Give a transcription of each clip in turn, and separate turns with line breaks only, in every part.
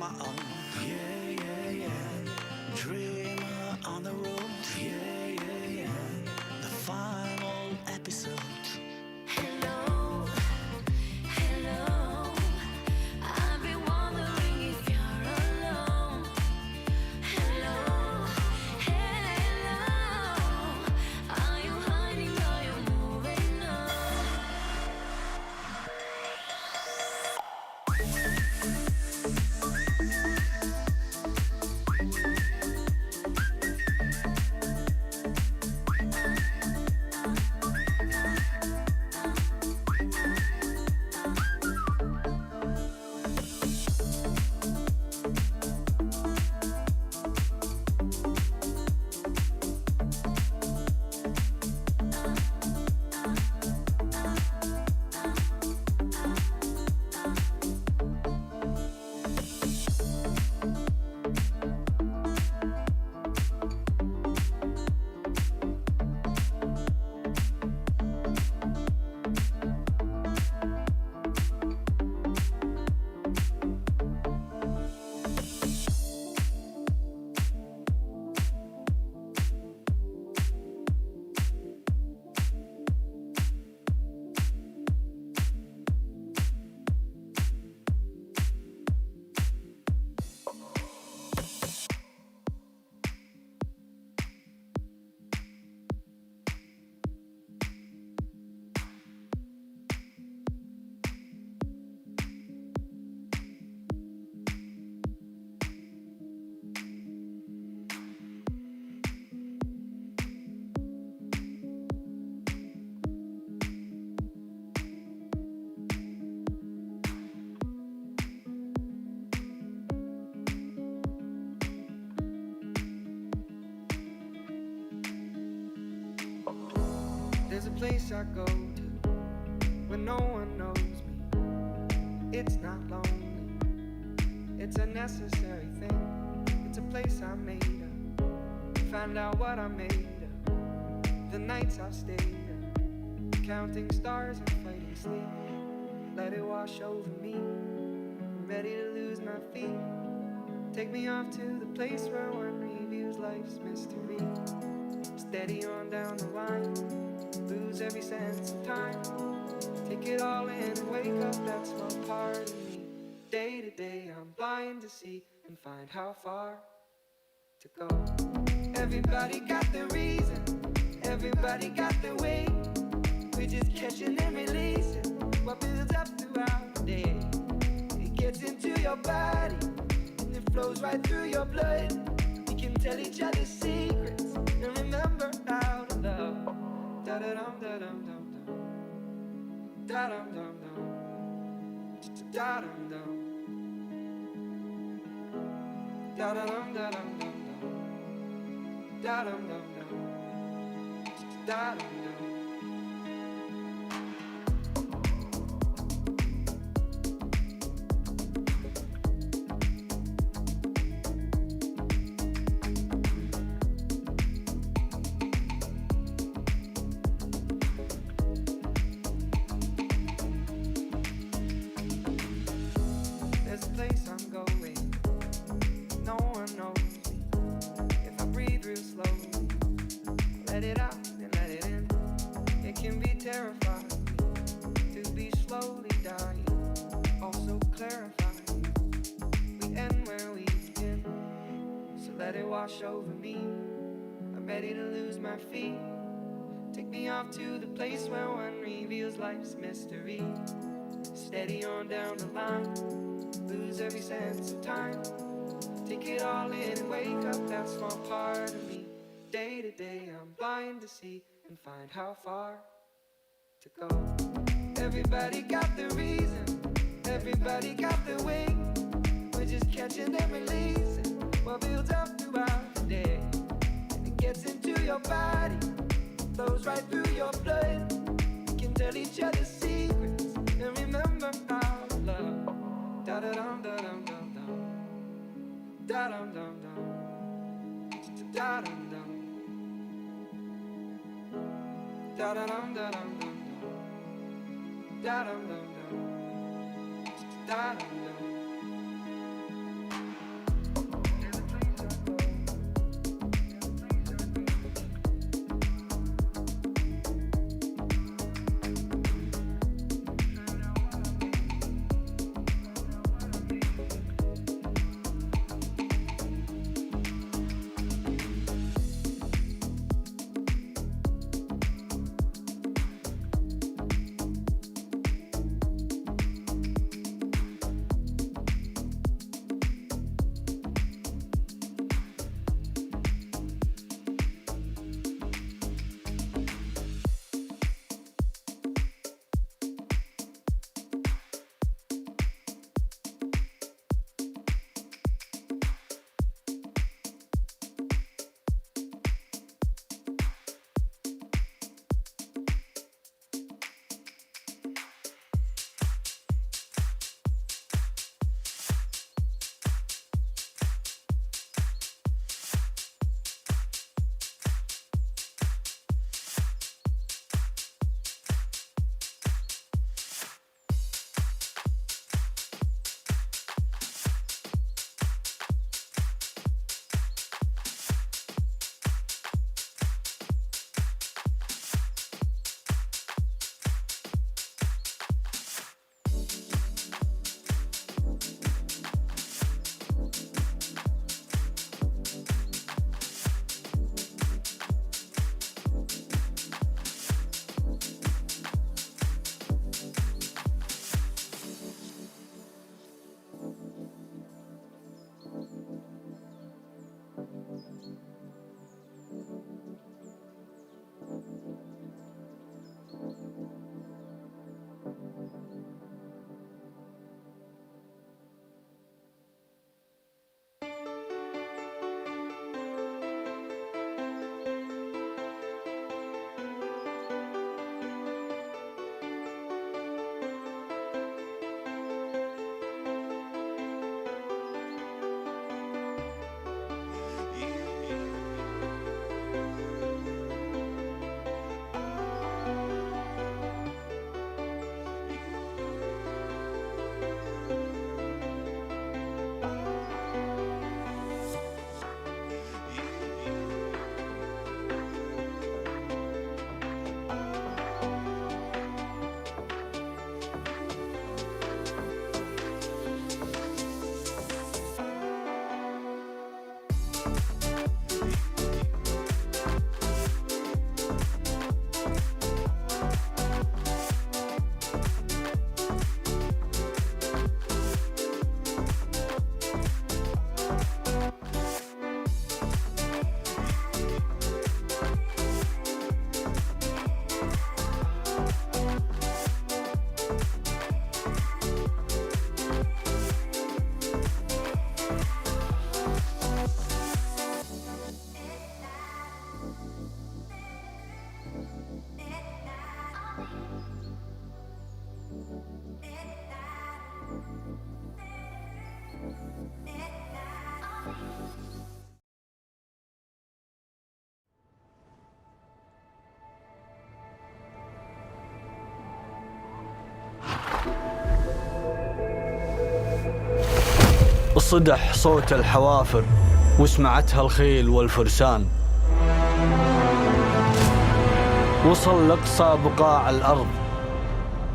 my own. Yeah, yeah, yeah. Dreamer on the road. Yeah, yeah, yeah. The final episode.
Hello, hello. I've been wondering if you're alone. Hello, hello. Are you hiding? Are you moving on?
There's a place I go to when no one knows me. It's not lonely, it's a necessary thing. It's a place I made up, find out what I made of. The nights I've stayed up, counting stars and fighting sleep. Let it wash over me, I'm ready to lose my feet. Take me off to the place where one reviews life's mystery. Steady on down the line, lose every sense of time. Take it all in and wake up that small part of me. Day to day I'm blind to see and find how far to go. Everybody got their reason, everybody got their way. We're just catching and releasing what builds up throughout the day. It gets into your body and it flows right through your blood. We can tell each other secrets and remember how to love. Da-da-dum, da-dum, dum, dum. Da-dum, dum, dum. Da-dum, dum. Da-da-dum, da-dum, dum, dum. Da-dum, dum, dum. Da-dum, dum. There's a place I go to when no one knows me. It's not lonely, it's a necessary thing. It's a place I made up, find out what I made of. The nights I've stayed up, counting stars and fighting sleep. Let it wash over me, I'm ready to lose my feet. Take me off to the place where one reviews life's mystery. Steady on down the line, lose every sense of time. Take it all in and wake up that small part of me. Day to day I'm blind to see and find how far to go. Everybody got their reason, everybody got their way. We're just catching and releasing what builds up throughout the day. It gets into your body and it flows right through your blood. We can tell each other secrets and remember how to love. Da-da-dum, da-dum, dum, dum. Da-dum, dum, dum. There's a place I'm going, no one knows me. If I breathe real slowly, let it out and let it in. It can be terrifying to be slowly dying, also clarifying. We end where we begin, so let it wash over me. I'm ready to lose my feet. Take me off to the place where one reveals life's mystery. Steady on down the line, lose every sense of time. Take it all in and wake up that small part of me. Day to day I'm blind to see and find how far to go. Everybody got their reason, everybody got their way. We're just catching and releasing what builds up throughout the day. And it gets into your body, flows right through your blood. We can tell each other secrets and remember how to love. Da-da-dum, da-dum, dum, dum. Da-dum, dum, dum. Da-dum, dum. Da-da-dum, da-dum, dum, dum. Da-dum, dum, dum. Da-dum, dum.
صدح صوت الحوافر وسمعتها الخيل والفرسان، وصل لأقصى بقاع الأرض،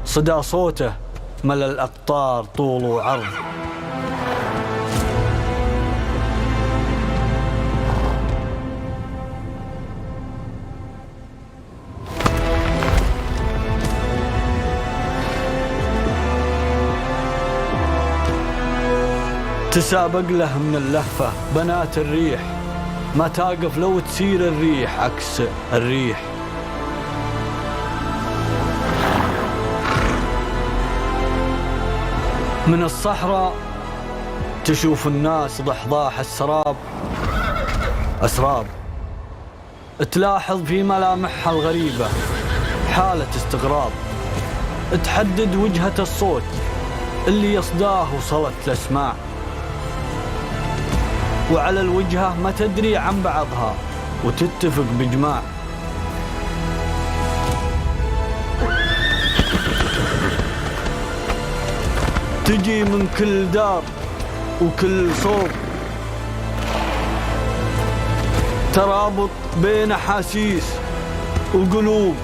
صدى صوته ملى الأقطار طول وعرض. تسابق له من اللهفة بنات الريح، ما تقف لو تسير الريح عكس الريح. من الصحراء تشوف الناس ضحضاح السراب أسراب، تلاحظ في ملامحها الغريبة حالة استغراب، تحدد وجهة الصوت اللي يصداه وصلت الأسماع، وعلى الوجهة ما تدري عن بعضها وتتفق بإجماع. تجي من كل دار وكل صوب، ترابط بين أحاسيس وقلوب،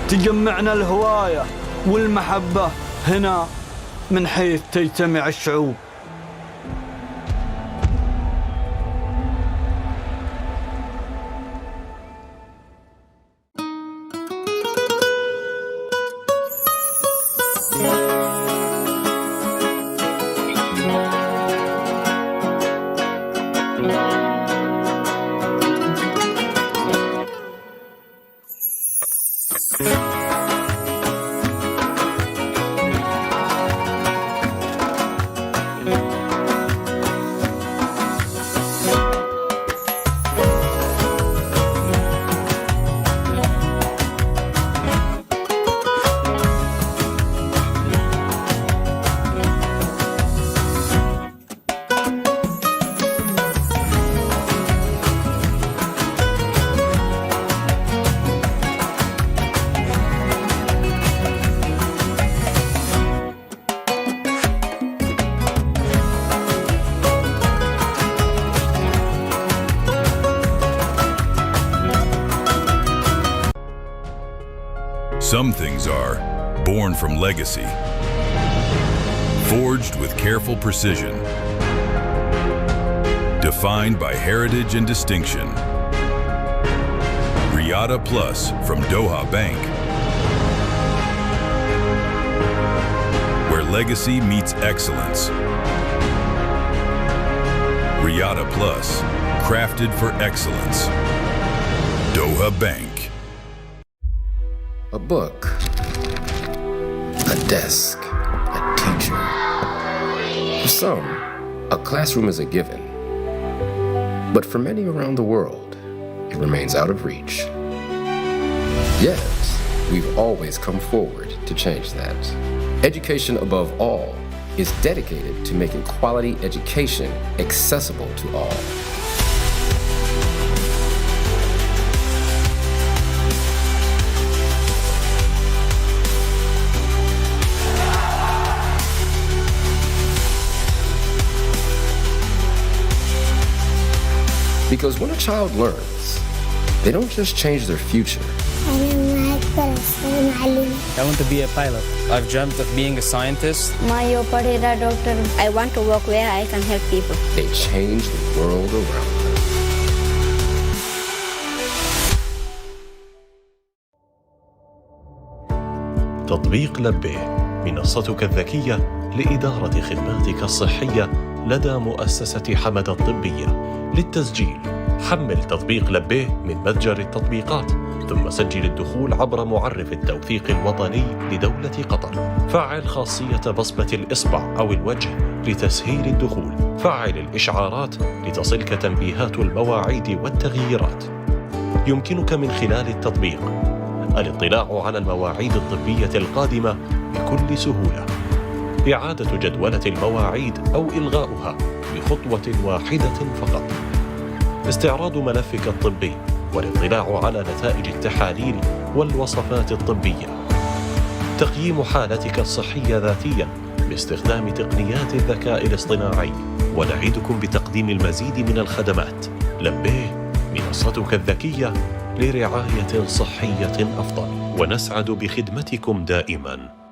تجمعنا الهواية والمحبة هنا من حيث تجتمع الشعوب.
Some things are born from legacy, forged with careful precision, defined by heritage and distinction. Riyadh Plus from Doha Bank, where legacy meets excellence. Riyadh Plus, crafted for excellence. Doha Bank.
A book, a desk, a teacher. For some, a classroom is a given. But for many around the world, it remains out of reach. Yet, we've always come forward to change that. Education above all is dedicated to making quality education accessible to all. Because when a child learns, they don't just change their future.
I want to be a pilot. I've dreamt of being a scientist.
I want to work where I can help people.
They change the world around them.
تطبيق لبيه، منصتك الذكية لإدارة خدماتك الصحية لدى مؤسسة حمد الطبية. للتسجيل حمل تطبيق لبيه من متجر التطبيقات، ثم سجل الدخول عبر معرف التوثيق الوطني لدولة قطر. فعل خاصية بصمة الإصبع أو الوجه لتسهيل الدخول. فعل الإشعارات لتصلك تنبيهات المواعيد والتغييرات. يمكنك من خلال التطبيق الاطلاع على المواعيد الطبية القادمة بكل سهولة. إعادة جدولة المواعيد أو إلغاؤها بخطوة واحدة فقط. استعراض ملفك الطبي والاطلاع على نتائج التحاليل والوصفات الطبية. تقييم حالتك الصحية ذاتياً باستخدام تقنيات الذكاء الاصطناعي. ونعدكم بتقديم المزيد من الخدمات. لبيه، منصتك الذكية لرعاية صحية أفضل، ونسعد بخدمتكم دائماً.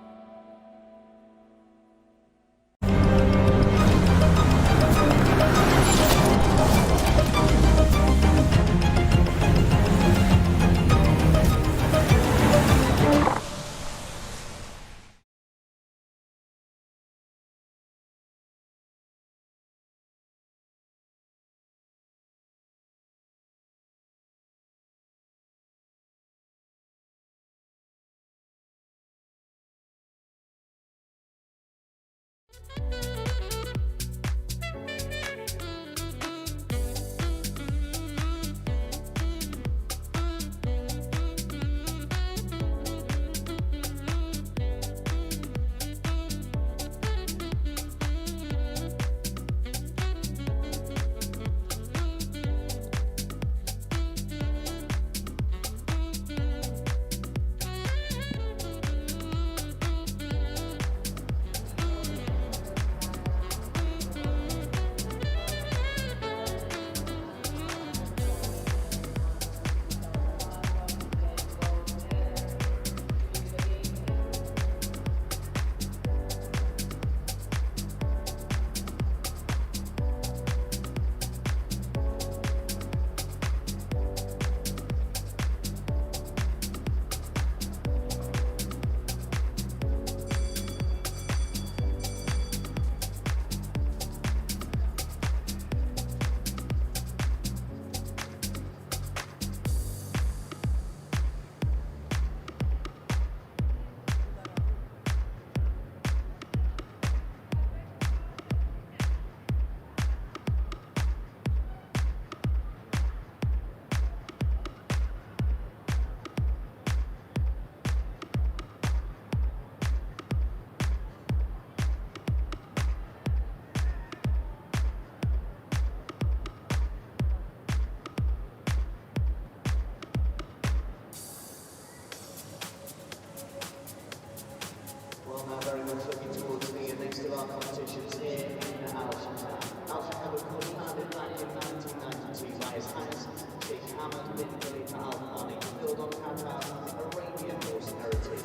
very much looking towards the next of our competitions here in Alshaqab. Alshaqab, of course, founded back in 1992 by his hands, Sheikh Hamad bin Khalifa Al Thani, built on Qatar's Arabian horse heritage.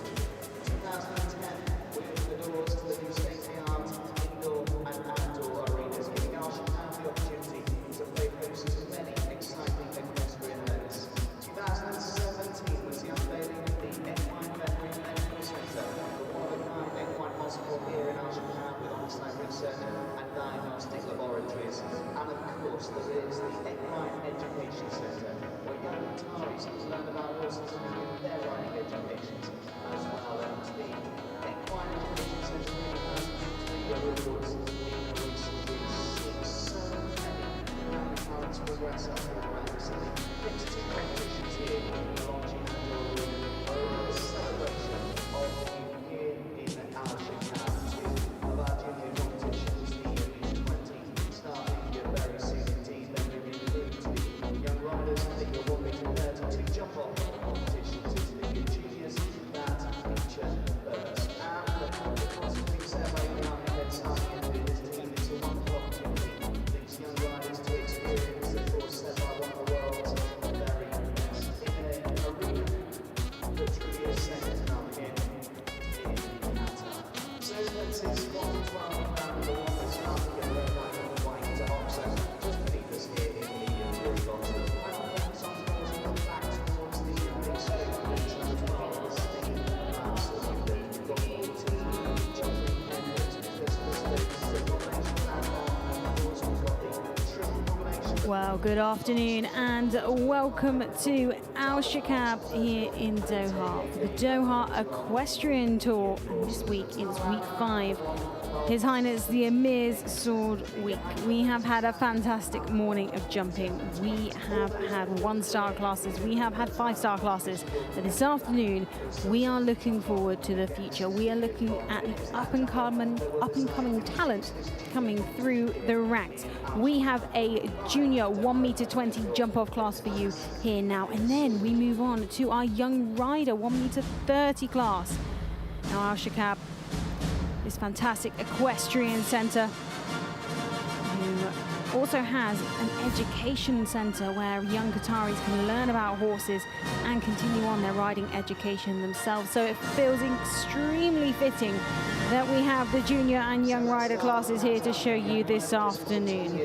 In 2010, we opened the doors to the new state-of-the-art indoor and outdoor arenas, giving Alshaqab the opportunity to play host to many exciting equestrian events. 2017 was the unveiling of the Equine Veterinary Medical Centre, the one-of-a-kind equine hospital here in Alshaqab with on-site research and diagnostic laboratories. And of course, there is the Equine Education Centre, where young Qataris can learn about horses and begin their riding educations as well. And the Equine Education Centre really has the rewards in recent weeks, seeing so many parents progress up the ranks. And the next two competitions here in the launching outdoor arena are a celebration of you here in Alshaqab. Two of our junior competitions, the U20, starting very soon indeed. Then we include the young riders that you're wanting to prepare to jump off competitions into the good juniors that feature first. And of course, as we said by the head starting into this team, it's a wonderful opportunity for these young riders to experience the course set by one of the world's very best in an arena that truly is second to none here in Qatar. So let's see squad 12 and the one that's starting in red, white and white to Oxford, just beneath us here in the jury box. And then some scores come back towards the big screen as well as the massive window. We've got 14 jumping efforts because there's the combination and of course we've got the triple combination
Well, good afternoon and welcome to Alshaqab here in Doha for the Doha Equestrian Tour. And this week is week 5. His Highness the Amir's Sword Week. We have had a fantastic morning of jumping. We have had 1-star classes. We have had 5-star classes. But this afternoon, we are looking forward to the future. We are looking at the up-and-coming talent coming through the ranks. We have a junior 1m20 jump-off class for you here now. And then we move on to our young rider 1m30 class. Now, Alshaqab, this fantastic equestrian centre, who also has an education centre where young Qataris can learn about horses and continue on their riding education themselves. So it feels extremely fitting that we have the junior and young rider classes here to show you this afternoon.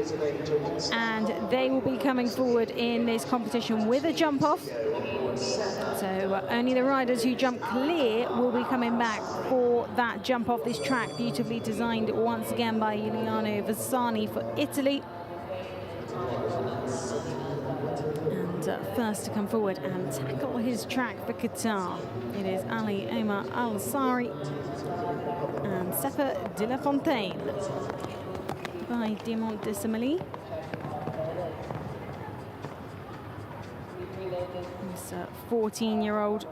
And they will be coming forward in this competition with a jump off. So only the riders who jump clear will be coming back for that jump off. This track beautifully designed once again by Giuliano Vassani for Italy. And first to come forward and tackle his track for Qatar, it is Ali Omar Al-Sari and Sefer de la Fontaine by Diamant de Semeli. This 14-year-old.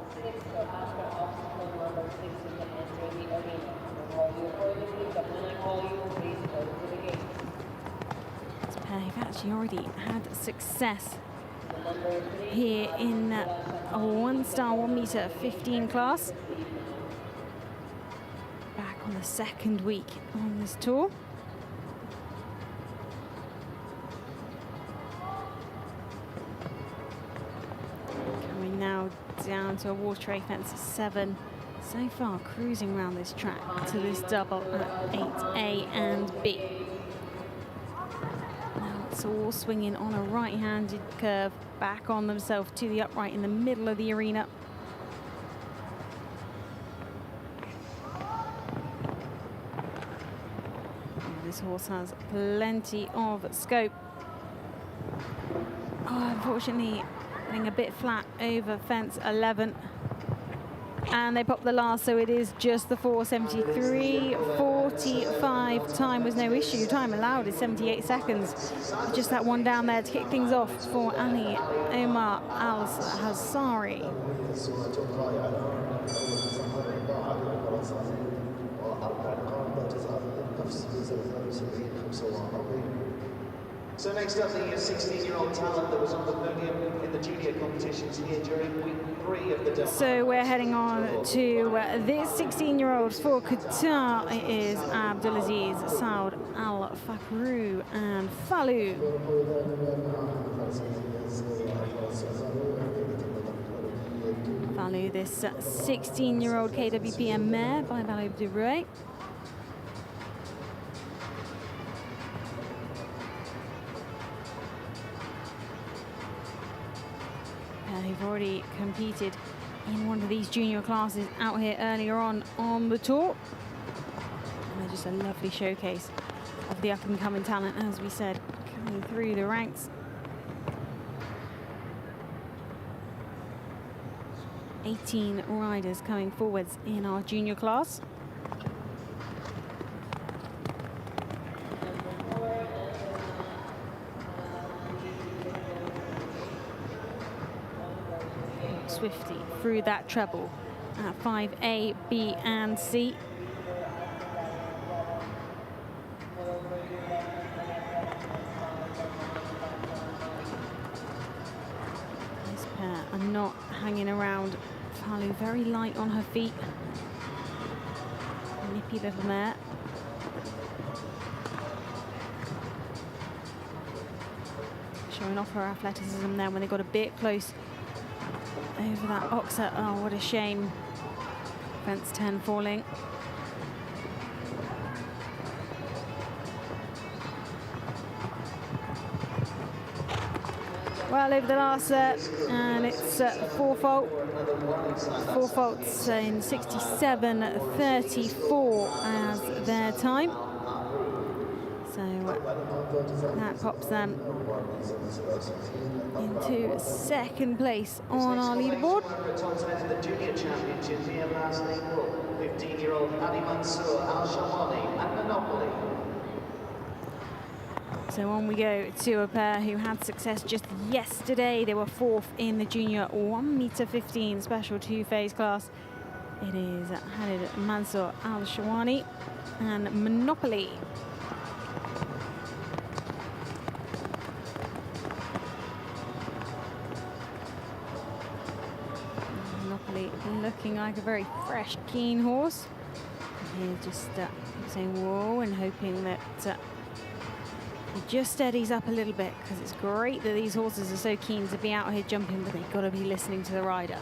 This pair have actually already had success here in a 1-star 1m15 class. Back on the second week on this tour. Coming now down to a water tray fence 7. So far cruising around this track to this double at 8A and B. Now it's all swinging on a right-handed curve back on themselves to the upright in the middle of the arena. This horse has plenty of scope. Oh, unfortunately, getting a bit flat over fence 11. And they popped the last, so it is just the 4:73.45. Time was no issue. Time allowed is 78 seconds. Just that one down there to kick things off for Ali Omar Al-Hassari.
So next up, the 16-year-old talent that was on the podium in the junior competitions here during week 3 of the Doha.
So we're heading on to this 16-year-old for Qatar. It is Abdulaziz Saud Al Fakhru and Falu. Falu, this 16-year-old KWPM mare by Valo Dubreuil. Who've already competed in one of these junior classes out here earlier on the tour. And they're just a lovely showcase of the up-and-coming talent, as we said, coming through the ranks. 18 riders coming forwards in our junior class. Swiftly through that treble at 5A, B and C. This pair are not hanging around. Falu very light on her feet. Nippy little mare. Showing off her athleticism there when they got a bit close over that oxer. Oh, what a shame. Fence 10 falling. Well, over the last set, and it's 4 faults in 67.34 as their time. So that pops them into second place on our leaderboard.
The Junior Championship here last April. 15-year-old Alshaqab and Monopoly.
So on we go to a pair who had success just yesterday. They were fourth in the junior 1m15 special two-phase class. It is Hamad Mansour Al-Shawani and Monopoly. Monopoly looking like a very fresh, keen horse. Here just saying whoa and hoping that he just steadies up a little bit, because it's great that these horses are so keen to be out here jumping, but they've got to be listening to the rider.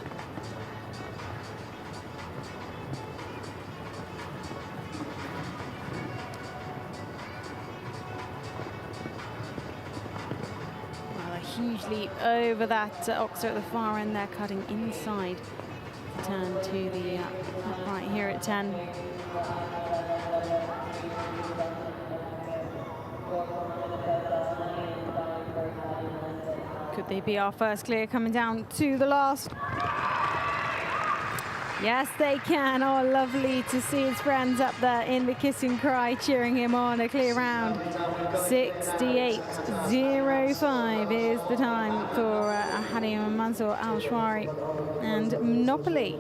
Well, a huge leap over that Oxer at the far end there, cutting inside the turn to the right here at 10. Could they be our first clear coming down to the last? Yes, they can. Oh, lovely to see his friends up there in the kiss and cry, cheering him on. A clear round. 68.05 is the time for Hamad Mansour Al-Shawani and Monopoly.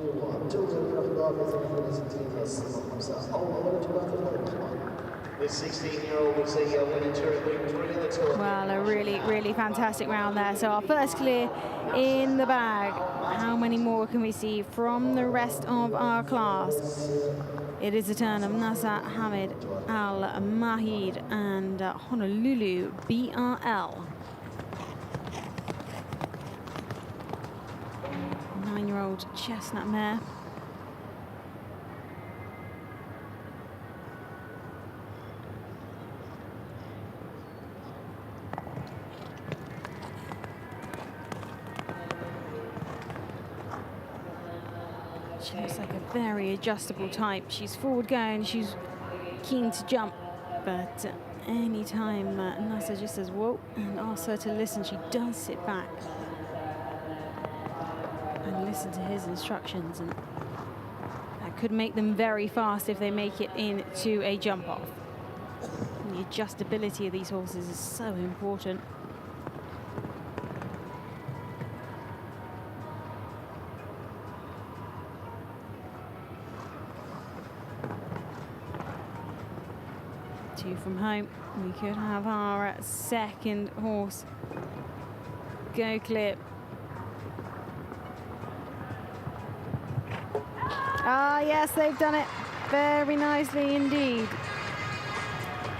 This 16-year-old was a winner during week 3 of the tour.
Well, a really, really fantastic round there. So our first clear in the bag. How many more can we see from the rest of our class? It is the turn of Nasser Hamid Al-Mahid and Honolulu BRL. 9-year-old chestnut mare. She looks like a very adjustable type. She's forward going, she's keen to jump, but any time Nasser just says whoa and asks her to listen, she does sit back and listen to his instructions, and that could make them very fast if they make it into a jump off. And the adjustability of these horses is so important. Two from home. We could have our second horse go clear. Ah, yes, they've done it very nicely indeed.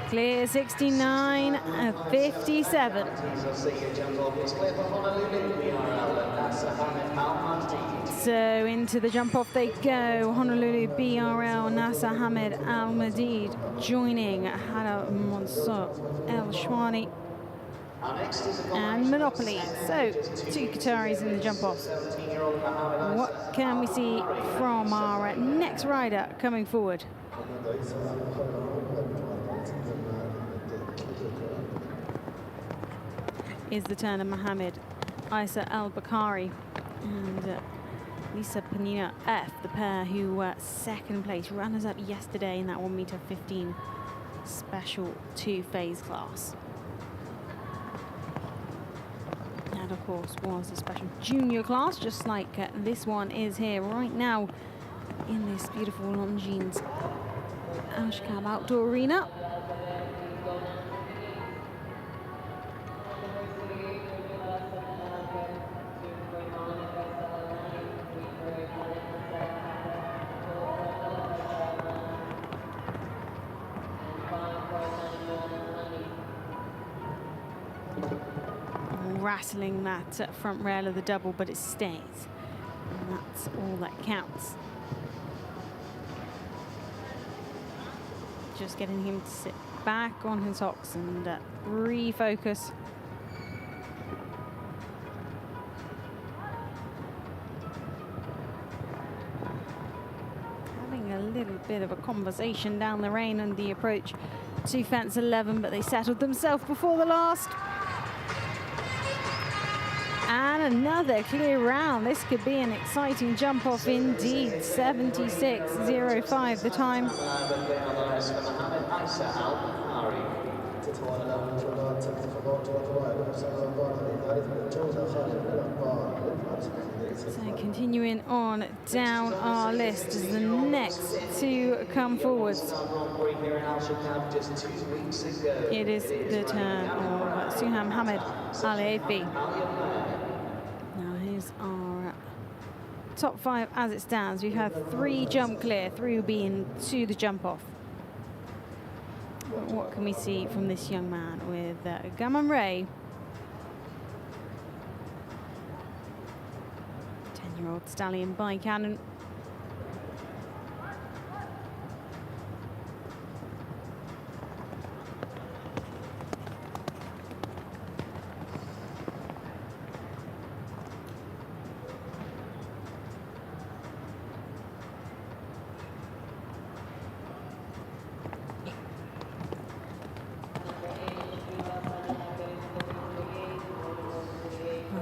Clear 69.57. So into the jump off they go. Honolulu BRL, Nasser Hamid Al-Mahid joining Hamad Mansour Al-Shawani and Monopoly. So 2 Qataris in the jump off. What can we see from our next rider coming forward? Is the turn of Mohammed Isa Al-Bakari and Lisa Panina F, the pair who were second place, runners-up yesterday in that 1m15 special two-phase class. That, of course, was a special junior class, just like this one is here right now in this beautiful Longines Alshaqab Outdoor Arena. Rattling that front rail of the double, but it stays, and that's all that counts. Just getting him to sit back on his hocks and refocus. Having a little bit of a conversation down the rein and the approach to fence 11, but they settled themselves before the last. And another clear round. This could be an exciting jump off indeed. 76.05 the time. So continuing on down our list as the next to come forwards. It is the turn of Suham Hamad Al-Afi. Now here's our top 5 as it stands. We've had 3 jump clear, 3 will be into the jump off. But what can we see from this young man with Gaman Ray? 10-year-old stallion by Cannon.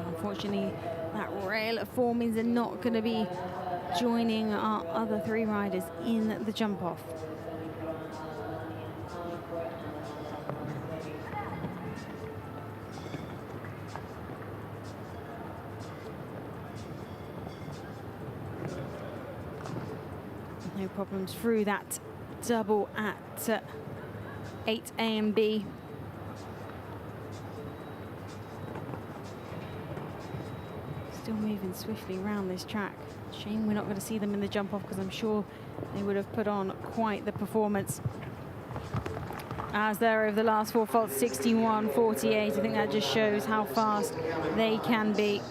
Unfortunately, that rail of four means they're not going to be joining our other 3 riders in the jump off. No problems through that double at 8A and B. Still moving swiftly around this track. Shame we're not going to see them in the jump off, because I'm sure they would have put on quite the performance. As they're over the last 4 faults, 61.48. I think that just shows how fast they can be.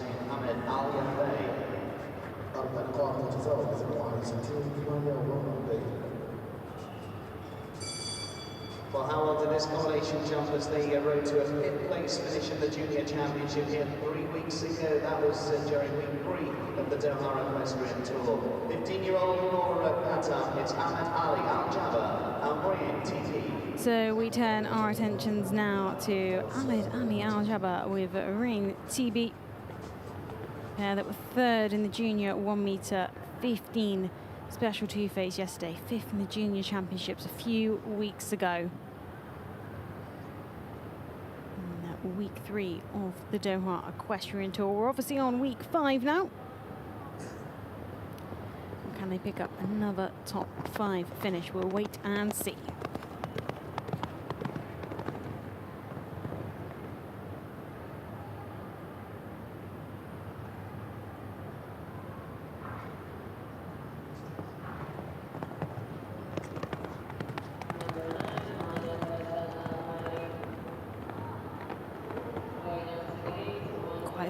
Well, how well did this combination jump as they rode to a 5th place finish in the Junior Championship here 3 weeks ago? That was during week 3 of the Doha Equestrian Tour. 15-year-old Laura Qatar, it's Hamad Ali Al-Jabba, Amir TT.
So we turn our attentions now to Hamad Ali Al-Jabba with Rain TB. That were 3rd in the Junior 1 meter 15 special 2-phase yesterday, 5th in the Junior Championships a few weeks ago. Week 3 of the Doha Equestrian Tour. We're obviously on week 5 now. Can they pick up another top 5 finish? We'll wait and see.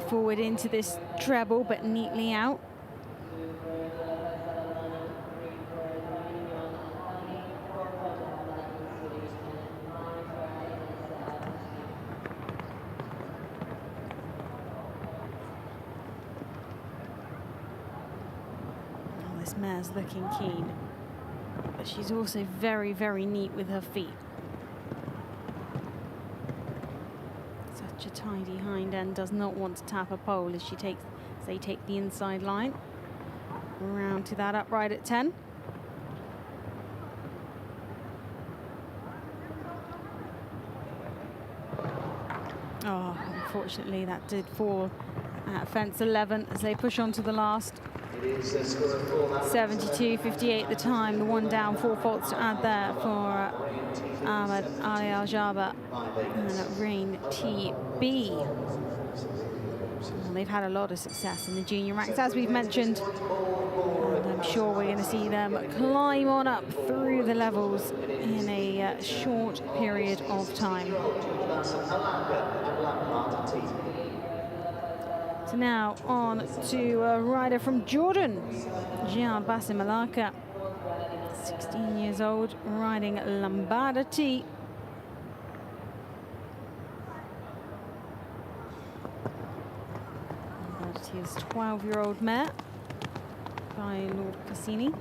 Forward into this treble, but neatly out. Oh, this mare's looking keen, but she's also very, very neat with her feet. A tidy hind end, does not want to tap a pole as they take the inside line. Around to that upright at 10. Oh, unfortunately that did fall at fence 11 as they push on to the last. 72.58 the time, the 1 down, 4 faults to add there for Hamad Ali Al-Jabba and Rain TB. Well, they've had a lot of success in the junior ranks, as we've mentioned, and I'm sure we're going to see them climb on up through the levels in a short period of time. So now on to a rider from Jordan, Jian Basim Alaka, 16 years old, riding Lambada T. Lambada T is 12-year-old mare by Lord Cassini.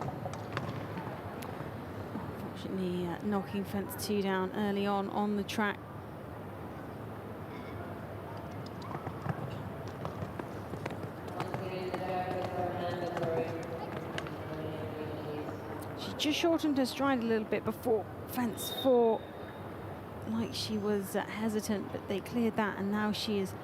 Unfortunately, knocking fence 2 down early on the track. She just shortened her stride a little bit before fence 4, like she was hesitant, but they cleared that, and now she is.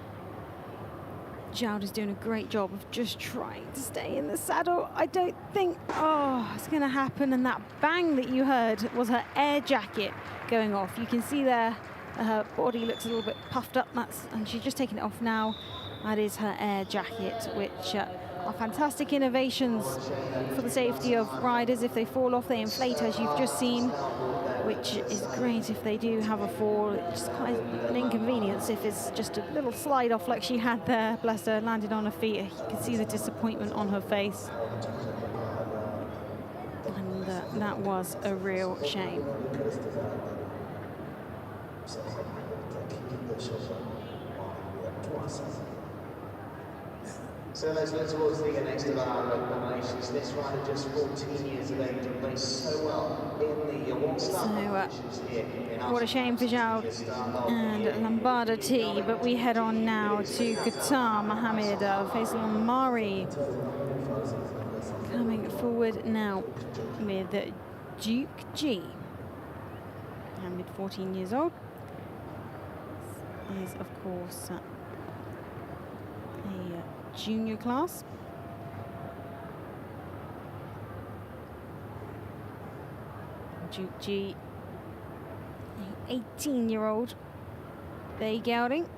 Jowd is doing a great job of just trying to stay in the saddle. I don't think, it's going to happen. And that bang that you heard was her air jacket going off. You can see there her body looks a little bit puffed up, and she's just taking it off now. That is her air jacket, which are fantastic innovations for the safety of riders. If they fall off, they inflate, as you've just seen, which is great if they do have a fall. It's quite an inconvenience if it's just a little slide off like she had there. Bless her, landed on her feet. You can see the disappointment on her face. And that was a real shame.
So let's look towards the next of our nominations. This rider, just 14 years of age, and raced so well in the one-star competitions here in
what a shame for Jowd and Lambada T, but we head on now to Qatar. Mohammed Faisal Mari coming forward now with Duke G. Mohammed, 14 years old. This is, of course, a junior class. Duke G, 18-year-old bay gelding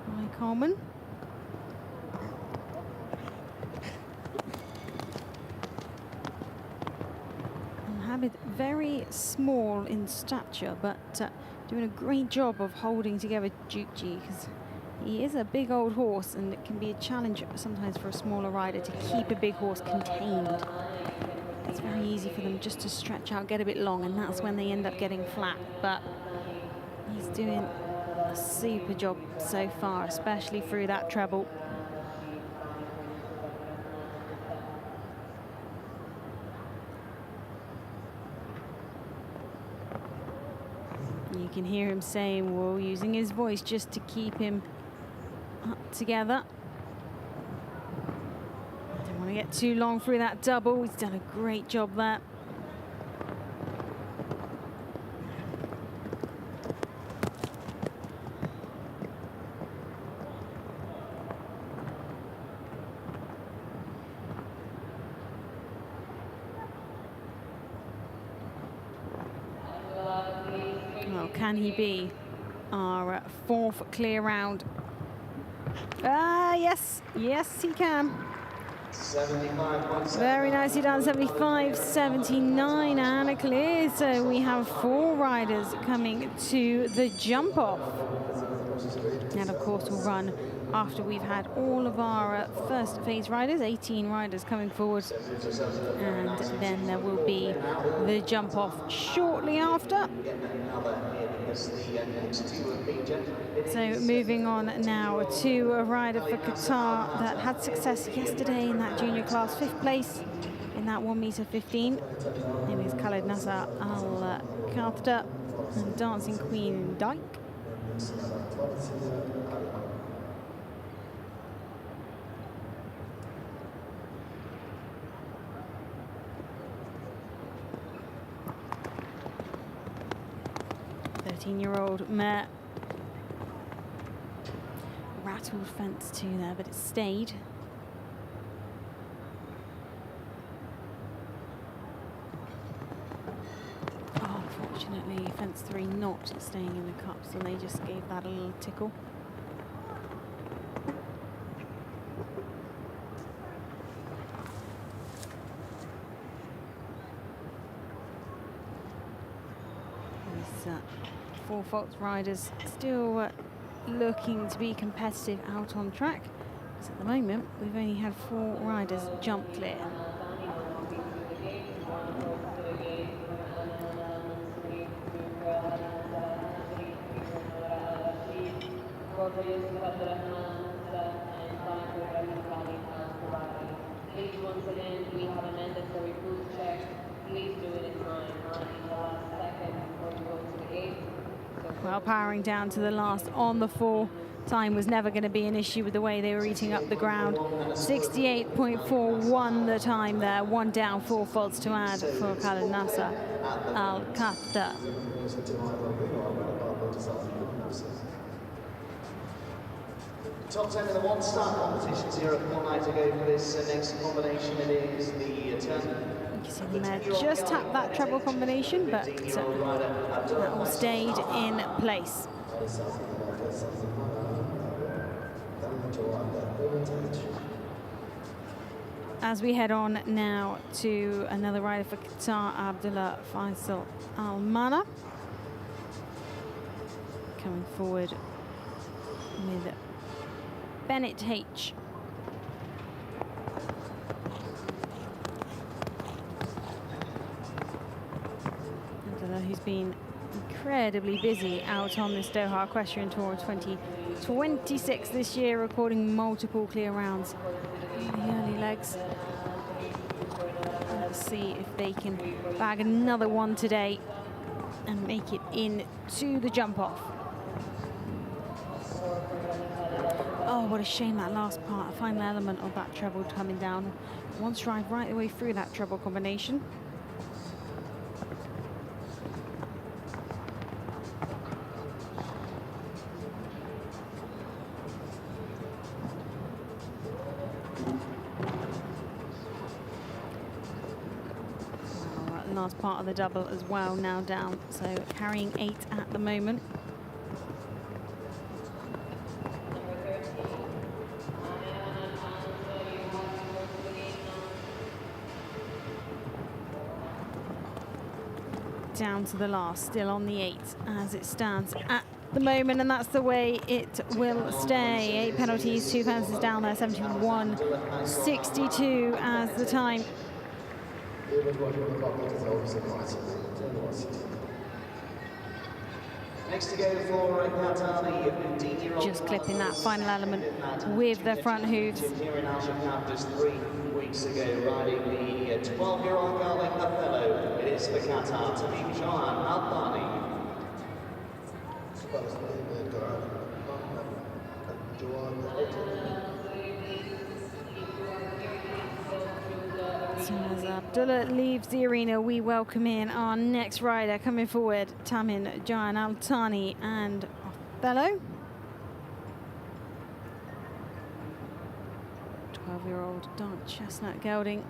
by Coleman. Hamid, very small in stature, but doing a great job of holding together Duke G, because he is a big old horse, and it can be a challenge sometimes for a smaller rider to keep a big horse contained. It's very easy for them just to stretch out, get a bit long, and that's when they end up getting flat. But he's doing a super job so far, especially through that treble. You can hear him saying, "Whoa," using his voice just to keep him up together. Don't want to get too long through that double. He's done a great job there. Well, can he be our fourth clear round? Yes, yes he can.
75.7.
Very nicely done, 75.79, and a clear. So we have 4 riders coming to the jump off. And of course we'll run after we've had all of our first phase riders, 18 riders coming forward. And then there will be the jump off shortly after. So moving on now to a rider for Qatar that had success yesterday in that junior class, 5th place in that 1m15. His name is Khaled Nasser Al-Kathda and Dancing Queen Dyke. Year-old mare. Rattled fence 2 there, but it stayed. Oh, unfortunately, fence 3 not staying in the cup, so they just gave that a little tickle. Four Fox riders still looking to be competitive out on track. Because at the moment, we've only had 4 riders jump clear.
Please, once again, we have a mandatory food check
Well, powering down to the last on the 4. Time was never going to be an issue with the way they were eating up the ground. 68.41 the time there. 1 down, 4 faults to add for Khalid Nasser Al-Qatar.
Top 10 in the one-star competitions here at 1 night to go for this next combination. It is the turn.
You can see the mare just tapped that treble combination, but that all stayed in place. As we head on now to another rider for Qatar, Abdullah Faisal Al-Mana, coming forward with Bennett H. Abdullah, who's been incredibly busy out on this Doha Equestrian Tour 2026 this year, recording multiple clear rounds in the early legs. Let's see if they can bag another one today and make it into the jump off. Oh, what a shame that last part, a final element of that treble coming down. One stride right the way through that treble combination. Last part of the double as well, now down, so carrying 8 at the moment. Down to the last, still on the 8 as it stands at the moment, and that's the way it will stay. 8 penalties, 2 penalties down there, 71.62 as the time.
Next to go for Qatar, the 15-year-old.
Just clipping that final element with the front hooves.
Here in Alshaqab just 3 weeks ago, riding the 12-year-old girl in Othello. It is for Qatar, Tamim Johan Al-Thani.
So as Abdullah leaves the arena, we welcome in our next rider coming forward, Tamim Johan Al-Thani and Othello. 12-year-old dark chestnut gelding.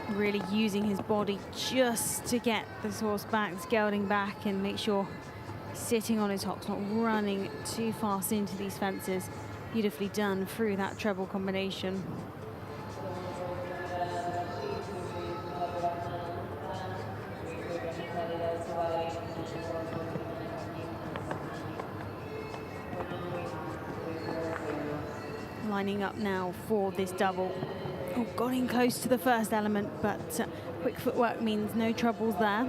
Really using his body just to get this horse back, this gelding back, and make sure he's sitting on his hocks, not running too fast into these fences. Beautifully done through that treble combination. Lining up now for this double. Oh, got in close to the first element, but quick footwork means no troubles there.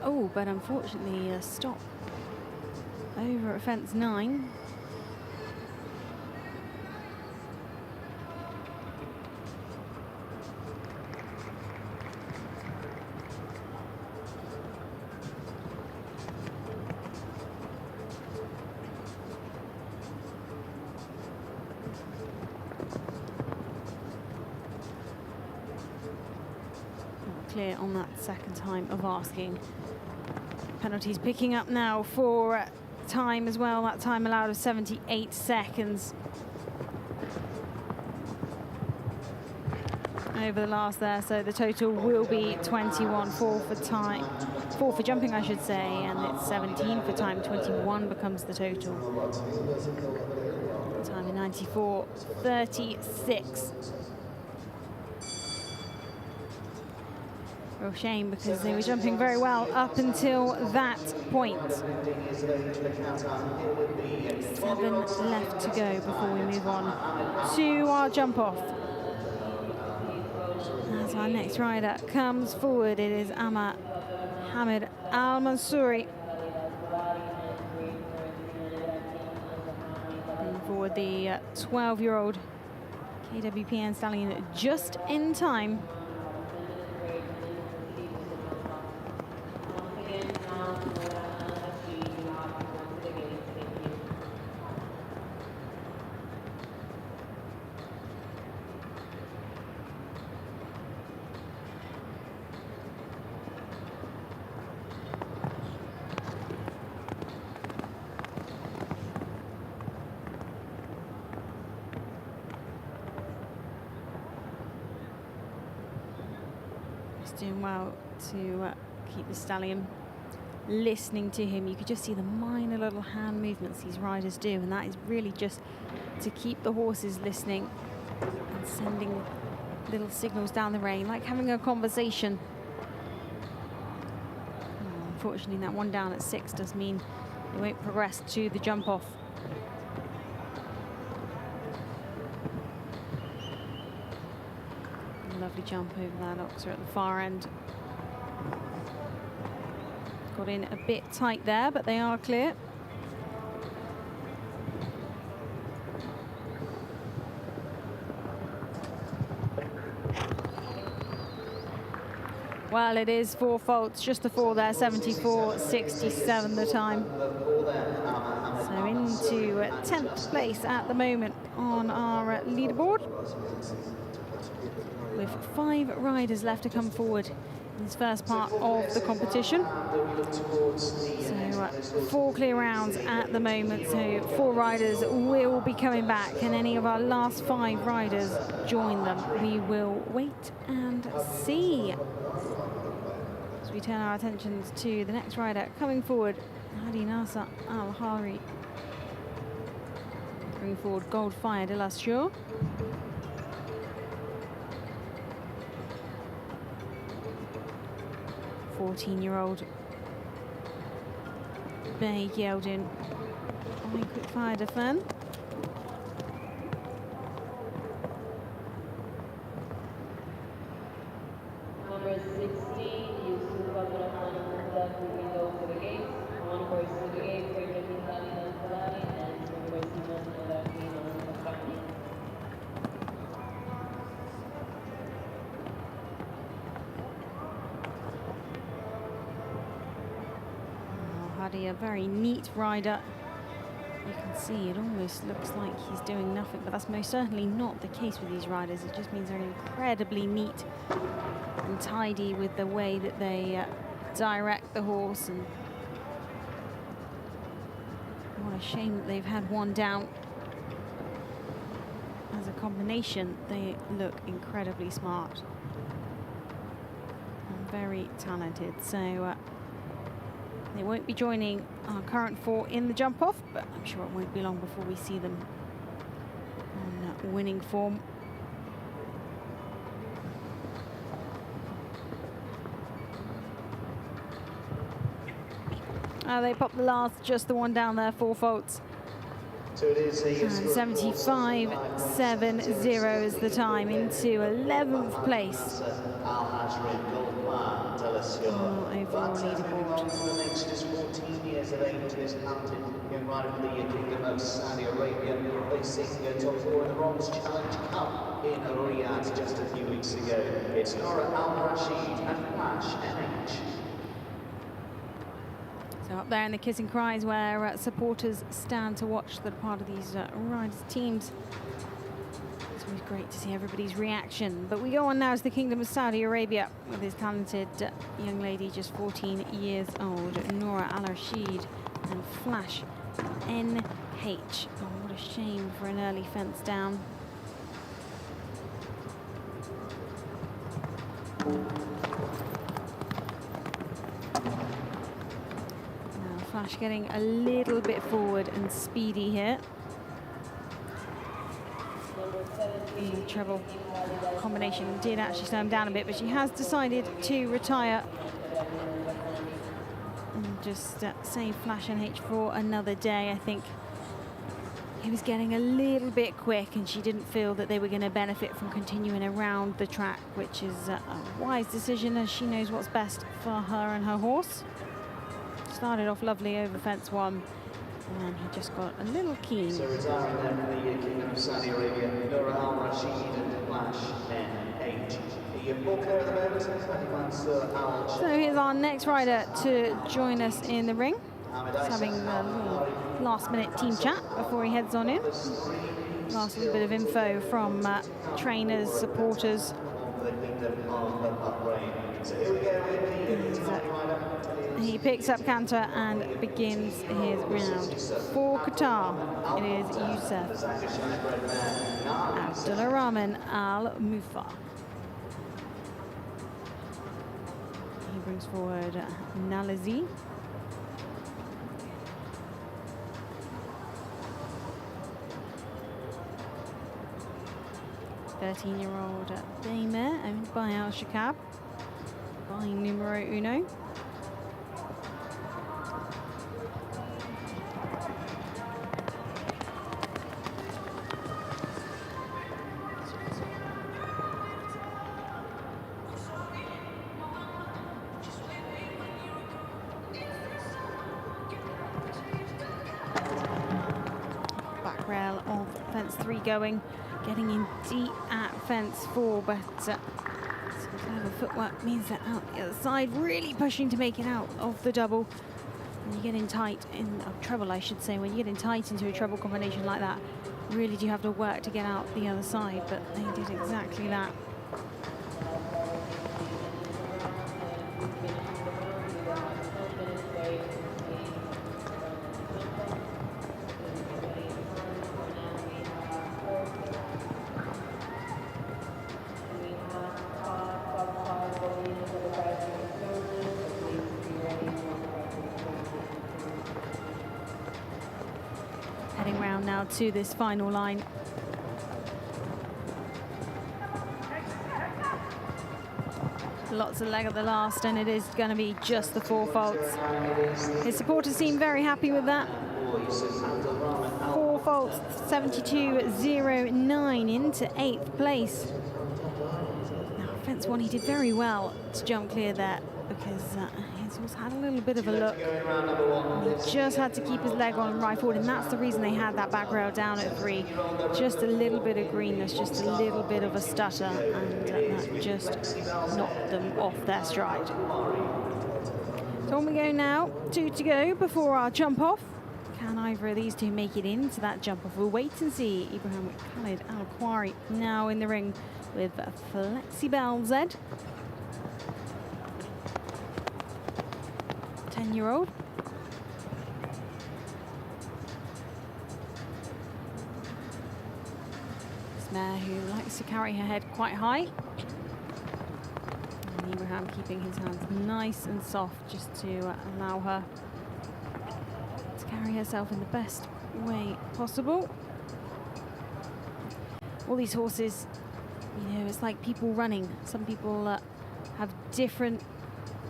Oh, but unfortunately a stop over at fence 9. Clear on that second time of asking. Penalties picking up now for time as well. That time allowed of 78 seconds. Over the last there, so the total will be 21, 4 for time, 4 for jumping I should say, and it's 17 for time, 21 becomes the total. Time in 94.36. Real shame because they were jumping very well up until that point. 7 left to go before we move on to our jump off. As our next rider comes forward, it is Hamad Al-Mansouri. Bringing forward the 12-year-old KWPN stallion just in time. Doing well to keep the stallion. Listening to him, you could just see the minor little hand movements these riders do, and that is really just to keep the horses listening and sending little signals down the rein, like having a conversation. Unfortunately, that one down at 6 does mean they won't progress to the jump off. Lovely jump over that Oxer at the far end. Got in a bit tight there, but they are clear. Well, it is 4 faults, just the 4 there, 74.67 the time. So into 10th place at the moment on our leaderboard, with 5 riders left to come forward in this first part of the competition. So 4 clear rounds at the moment, so 4 riders will be coming back. Can any of our last 5 riders join them? We will wait and see. As we turn our attentions to the next rider coming forward, Hadi Nasser Al-Hari. Bringing forward Gold Fire de la Shore. 14-year-old Bay Yeldin on quick fire defend.
Number 16, Yusuf Abdulghani Motors will go to the gate. One person to the gate, President Daniel Salani and number 7, Abdulghani Motors.
Hadi, a very neat rider. You can see it almost looks like he's doing nothing, but that's most certainly not the case with these riders. It just means they're incredibly neat and tidy with the way that they direct the horse. And what a shame that they've had one down. As a combination, they look incredibly smart and very talented. So they won't be joining our current 4 in the jump off, but I'm sure it won't be long before we see them on winning form. They popped the last, just the one down there, 4 faults.
So it is
75.70 is the time, into 11th place. Overall leaderboard.
The next is 14 years of age, this talented young rider from the Kingdom of Saudi Arabia, placing top 4 in the Bronze Challenge Cup in Riyadh just a few weeks ago. It's Nora Al-Rashid and Flash NH.
So up there in the kissing cries where supporters stand to watch the part of these riders' teams. It's always great to see everybody's reaction. But we go on now to the Kingdom of Saudi Arabia with this talented young lady, just 14 years old, Nora Al-Rashid and Flash NH. Oh, what a shame for an early fence down. Flash getting a little bit forward and speedy here.
Number 17,
in the treble combination did actually slow him down a bit, but she has decided to retire and just save Flash NH for another day. I think he was getting a little bit quick and she didn't feel that they were going to benefit from continuing around the track, which is a wise decision as she knows what's best for her and her horse. Started off lovely over fence one, and then he just got a little keen.
So retiring there from the Kingdom of Saudi Arabia, Nora Al Rashid and Flash NH. The booker at the moment, Alshaqab.
So here's our next rider to join us in the ring. Just having a little last-minute team chat before he heads on in. Last little bit of info from trainers, supporters. He picks up canter and begins his round. For Qatar, it is Youssef Abdulrahman Al Mufa. He brings forward Nalazi. $13-year-old Daymare, owned by Alshaqab, buying numero uno. Back rail of fence 3 going. Getting in deep at fence 4, but some clever footwork means that out the other side, really pushing to make it out of the double. When you get in tight, in a treble I should say, when you get in tight into a treble combination like that, really do have to work to get out the other side, but they did exactly that. Heading round now to this final line. Lots of leg at the last, and it is going to be just the 4 faults. His supporters seem very happy with that. 4 faults, 72.09 into 8th place. Now, fence 1, he did very well to jump clear there because his horse had a little bit of a look. He just had to keep his leg on right forward, and that's the reason they had that back rail down at 3. Just a little bit of greenness, just a little bit of a stutter, and that just knocked them off their stride. So on we go now, 2 to go before our jump off. Can either of these two make it into that jump off? We'll wait and see. Ibrahim Khalid Al Qari now in the ring with Flexibel Z. 10-year-old. This mare who likes to carry her head quite high. And Ibrahim keeping his hands nice and soft just to allow her to carry herself in the best way possible. All these horses, you know, it's like people running. Some people have different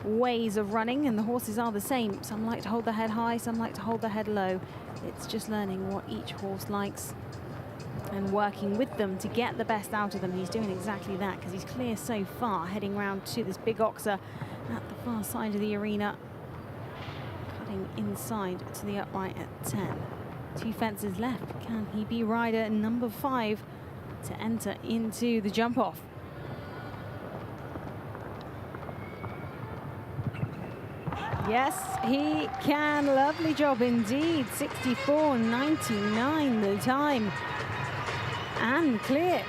ways of running, and the horses are the same. Some like to hold their head high, some like to hold their head low. It's just learning what each horse likes and working with them to get the best out of them. He's doing exactly that because he's clear so far, heading round to this big oxer at the far side of the arena, cutting inside to the upright at 10. 2 fences left. Can he be rider number 5 to enter into the jump off? Yes, he can. Lovely job indeed. 64.99 the time. And clear.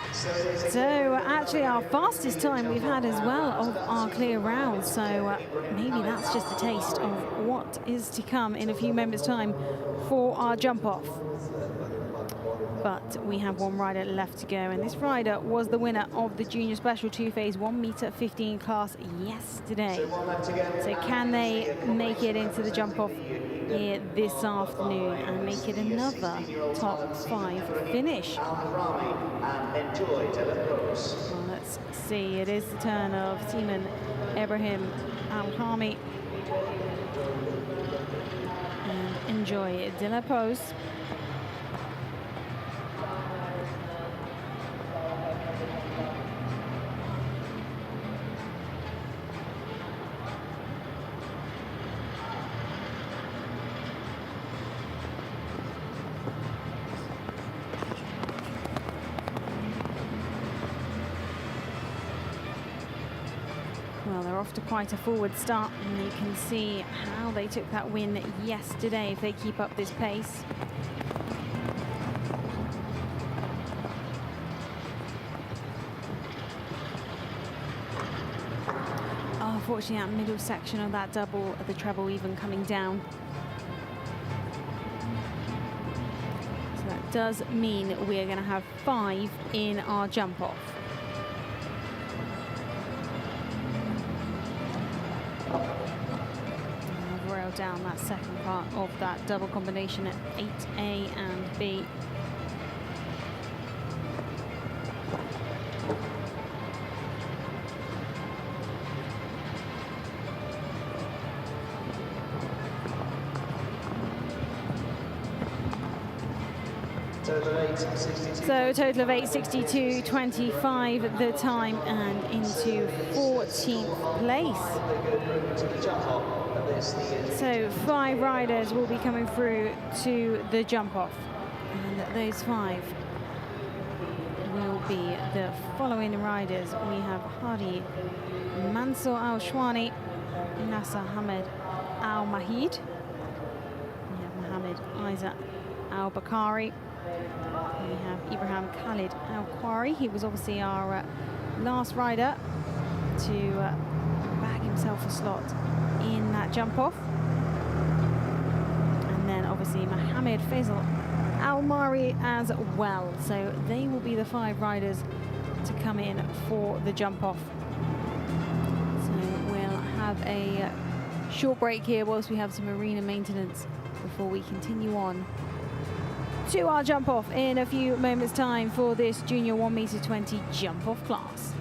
So actually our fastest time we've had as well of our clear round. So maybe that's just a taste of what is to come in a few moments' time for our jump off. But we have 1 rider left to go, and this rider was the winner of the Junior Special 2 Phase 1m15 class yesterday. So can they make it into the jump off here this afternoon and make it another top 5 finish. Well, let's see, it is the turn of Seaman Ibrahim Al-Hami and Enjoy de la Pose. Well, they're off to quite a forward start, and you can see how they took that win yesterday if they keep up this pace. Oh, unfortunately, that middle section of that double, the treble even coming down. So that does mean we're going to have 5 in our jump off. Down that second part of that double combination at 8A and B. So a total of 8:62.25 the time and into 14th place. So 5 riders will be coming through to the jump off, and those 5 will be the following riders. We have Hadi Mansour Al-Shwani, Nasser Hamad Al-Mahid, we have Mohammed Isaac Al-Bakari, we have Ibrahim Khalid Al-Kwari. He was obviously our last rider to bag himself a slot in that jump off. And then obviously Mohammed Faisal Al-Mari as well. So they will be the 5 riders to come in for the jump off. So we'll have a short break here whilst we have some arena maintenance before we continue on to our jump off in a few moments time for this junior 1m20 jump off class.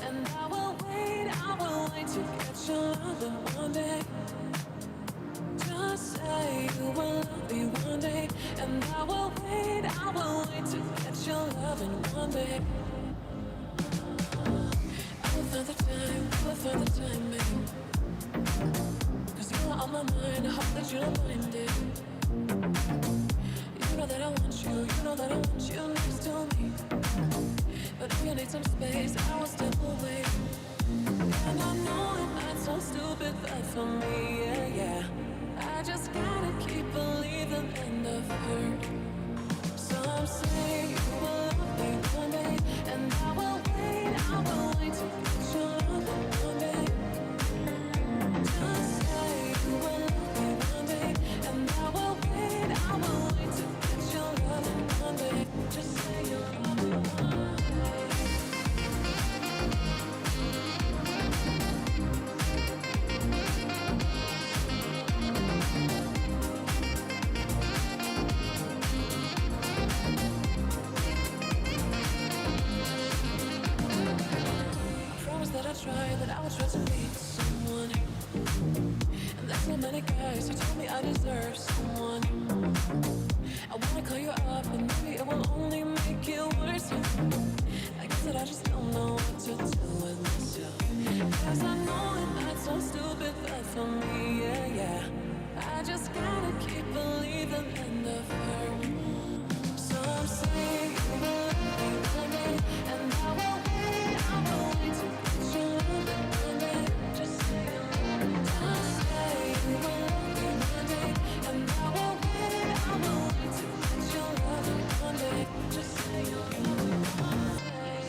And I will wait to catch your love one day. Just say you will love me one day. And I will wait to catch your love one day. I will find the time, babe. Cause you are on my mind, I hope that you don't mind it. You know that I want you, you know that I want you next to me. But if you need some space, I will step away. And I know it might sound stupid, but for me, yeah, yeah, I just gotta keep believing in the hurt. Some say you will love me one day, and I will wait to get your love one day. Just say you will love me one day, and I will wait to get your love one day. Just say you love me one day. That I try, that I would try to be someone. And there's so many guys who told me I deserve someone. I wanna call you up, and maybe it will only make it worse. I guess that I just don't know what to do with myself. 'Cause I know it might sound stupid, but for me, yeah, yeah, I just gotta keep believing in the hurt. Some say you will love me one day, and I will wait to get your love one day. Just say you love me. Just say you will love me one day, and I will wait to get your love one day. Just say you love me one day.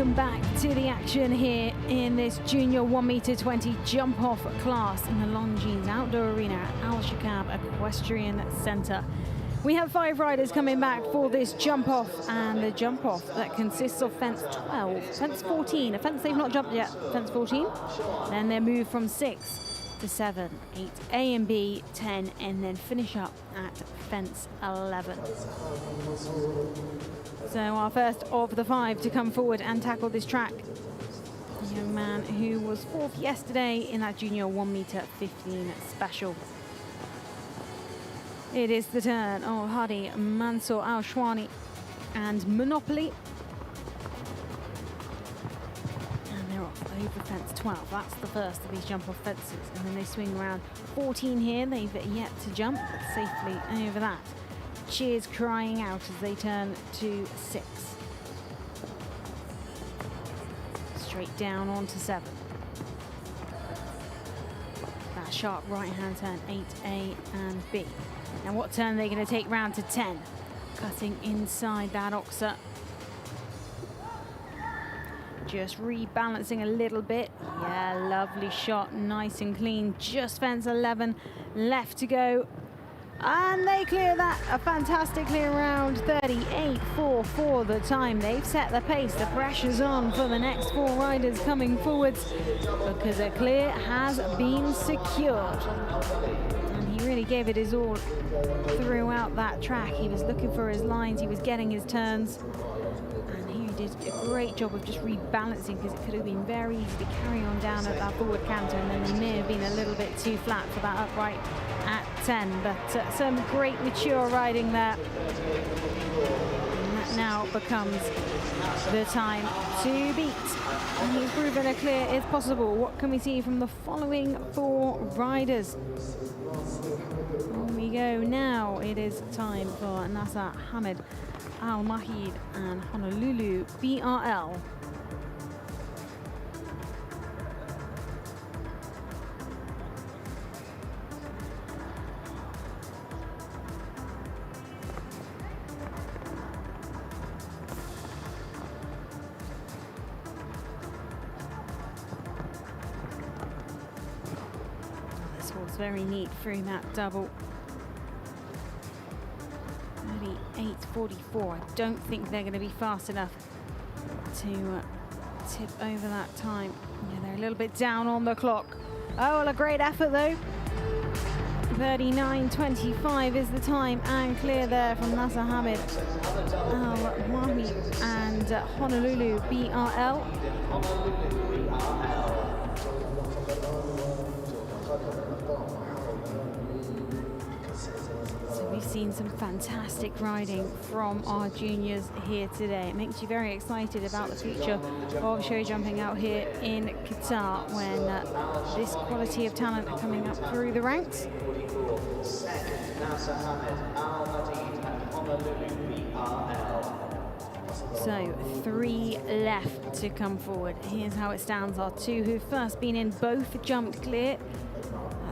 welcome back to the action here in this junior 1m20 jump off class in the Longines Outdoor Arena at Alshaqab Equestrian Centre. We have 5 riders coming back for this jump off, and the jump off that consists of fence 12, fence 14, a fence they've not jumped yet, fence 14, then they move from 6 to 7, 8, A and B, 10, and then finish up at fence 11. So our first of the 5 to come forward and tackle this track, a young man who was 4th yesterday in that junior 1m15 special. It is the turn of Hadi, Mansour Al-Shwani and Monopoly. And they're off over fence 12. That's the first of these jump off fences. And then they swing around 14 here. They've yet to jump, but safely over that. Cheers crying out as they turn to 6. Straight down onto 7. That sharp right-hand turn, 8A and B. Now what turn are they going to take round to 10? Cutting inside that oxer. Just rebalancing a little bit. Yeah, lovely shot, nice and clean. Just fence 11 left to go. And they clear that, a fantastic clear round, 38.44 the time. They've set the pace, the pressure's on for the next 4 riders coming forwards because a clear has been secured. And he really gave it his all throughout that track. He was looking for his lines, he was getting his turns. And he did a great job of just rebalancing because it could have been very easy to carry on down at that forward canter, and then he may have been a little bit too flat for that upright at 10, but some great mature riding there. And that now becomes the time to beat. And he's proven a clear is possible. What can we see from the following 4 riders? On we go now. It is time for Nasser Hamad, Al Mahid and Honolulu BRL. Very neat through that double. 38.44. I don't think they're going to be fast enough to tip over that time. Yeah, they're a little bit down on the clock. Oh, well, a great effort though. 39.25 is the time, and clear there from Nasser Hamid, Al Mahi and Honolulu BRL. We've seen some fantastic riding from our juniors here today. It makes you very excited about the future of show jumping out here in Qatar when this quality of talent are coming up through the ranks. So 3 left to come forward. Here's how it stands. Our 2 who've first been in both jumped clear.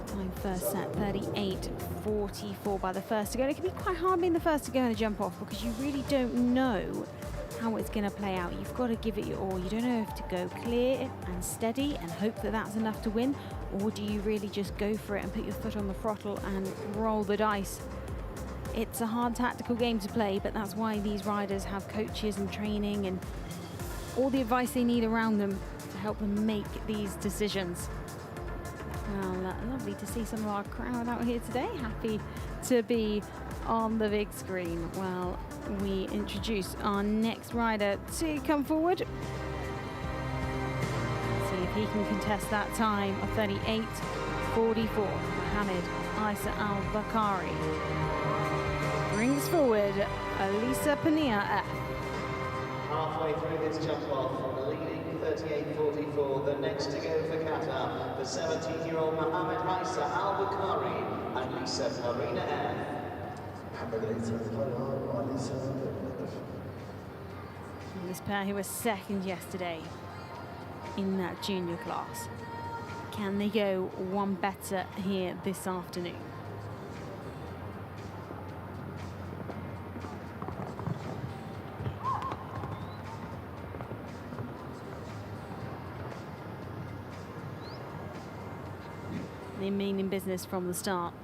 Time first set 38.44 by the first to go. It can be quite hard being the first to go in a jump off because you really don't know how it's going to play out. You've got to give it your all. You don't know if to go clear and steady and hope that that's enough to win, or do you really just go for it and put your foot on the throttle and roll the dice? It's a hard tactical game to play, but that's why these riders have coaches and training and all the advice they need around them to help them make these decisions. Well, lovely to see some of our crowd out here today. Happy to be on the big screen while we introduce our next rider to come forward. See if he can contest that time of 38.44. Mohammed Isa Al-Bakari brings forward Elisa Pania.
Halfway through this jump off, leading 38.44, the next to go for Qatar, the 17-year-old Mohammed Isa Al-Bakari and Lisa Farina F.
This pair who was second yesterday in that junior class. Can they go one better here this afternoon? They mean in business from the start.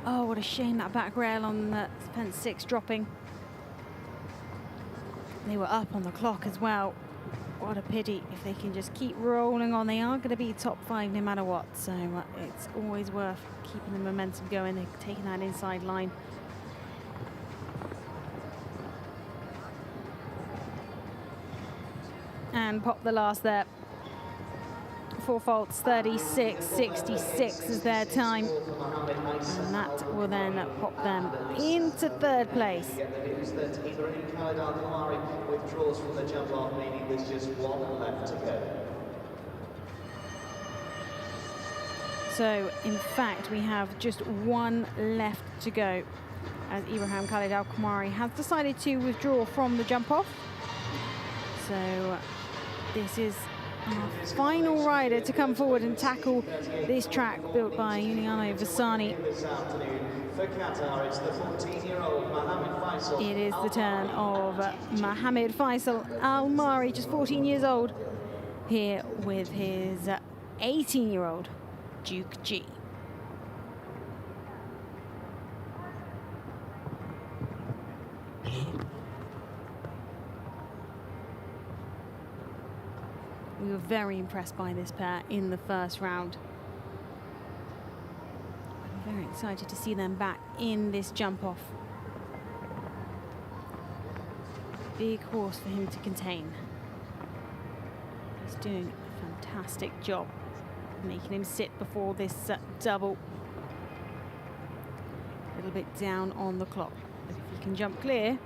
Oh, what a shame that back rail on fence 6 dropping. They were up on the clock as well. What a pity. If they can just keep rolling on, they are going to be top 5 no matter what. So it's always worth keeping the momentum going. They're taking that inside line. And pop the last there. 4 faults, 36.66 is their time. And that will then pop them into 3rd place.
Withdraws from the jump off, meaning there's just 1 left to go.
So, in fact, we have just 1 left to go, as Ibrahim Khalid Al Kumari has decided to withdraw from the jump off. So, this is our final rider to come forward and tackle this track built by Giuliano Vissani.
For Qatar, it's the 14-year-old Mohammed Faisal.
It is the turn of Mohammed Faisal Al Mari, just 14 years old, here with his 18-year-old Duke G. We were very impressed by this pair in the first round. I'm very excited to see them back in this jump off. Big horse for him to contain. He's doing a fantastic job making him sit before this double. A little bit down on the clock. But if he can jump clear,